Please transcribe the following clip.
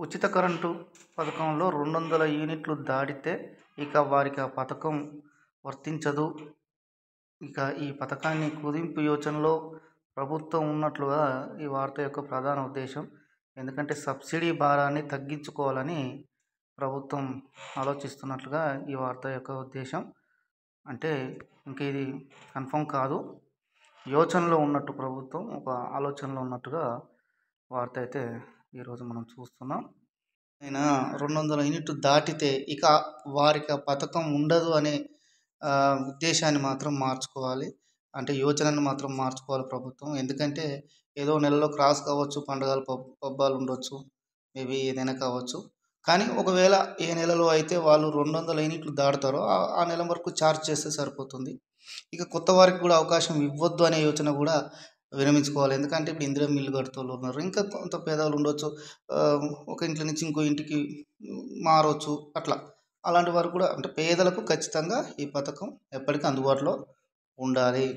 ఉచిత కరెంటు పథకంలో 200 యూనిట్లు దాటితే ఇక వారికి ఆ పథకం వర్తించదు. ఇక ఈ పథకాన్ని కుదింపు యోచనలో ప్రభుత్వం ఉన్నట్లుగా ఈ వార్త యొక్క ప్రధాన ఉద్దేశం. ఎందుకంటే సబ్సిడీ భారాన్ని తగ్గించుకోవాలని ప్రభుత్వం ఆలోచిస్తున్నట్లుగా ఈ వార్త యొక్క ఉద్దేశం. అంటే ఇంక ఇది కన్ఫర్మ్ కాదు. యోచనలో ఉన్నట్టు ప్రభుత్వం ఒక ఆలోచనలో ఉన్నట్టుగా వార్త అయితే ఈరోజు మనం చూస్తున్నాం. అయినా 200 యూనిట్లు దాటితే ఇక వారికి ఆ పథకం ఉండదు అనే ఉద్దేశాన్ని మాత్రం మార్చుకోవాలి. అంటే యోచనను మాత్రం మార్చుకోవాలి ప్రభుత్వం. ఎందుకంటే ఏదో నెలలో క్రాస్ కావచ్చు, పండుగలు పబ్బాలు ఉండొచ్చు, మేబీ ఏదైనా కావచ్చు. కానీ ఒకవేళ ఏ నెలలో అయితే వాళ్ళు 200 యూనిట్లు దాటుతారో ఆ నెల వరకు ఛార్జ్ చేస్తే సరిపోతుంది. ఇక కొత్త వారికి కూడా అవకాశం ఇవ్వద్దు అనే యోచన కూడా విరమించుకోవాలి. ఎందుకంటే ఇప్పుడు ఇందిరమ్మ ఇల్లు కడుతోళ్ళు ఉన్నారు. ఇంకా కొంత పేదవాళ్ళు ఉండొచ్చు. ఒక ఇంట్లో నుంచి ఇంకో ఇంటికి మారొచ్చు. అట్లా అలాంటి వారు కూడా అంటే పేదలకు ఖచ్చితంగా ఈ పథకం ఎప్పటికీ అందుబాటులో ఉండాలి.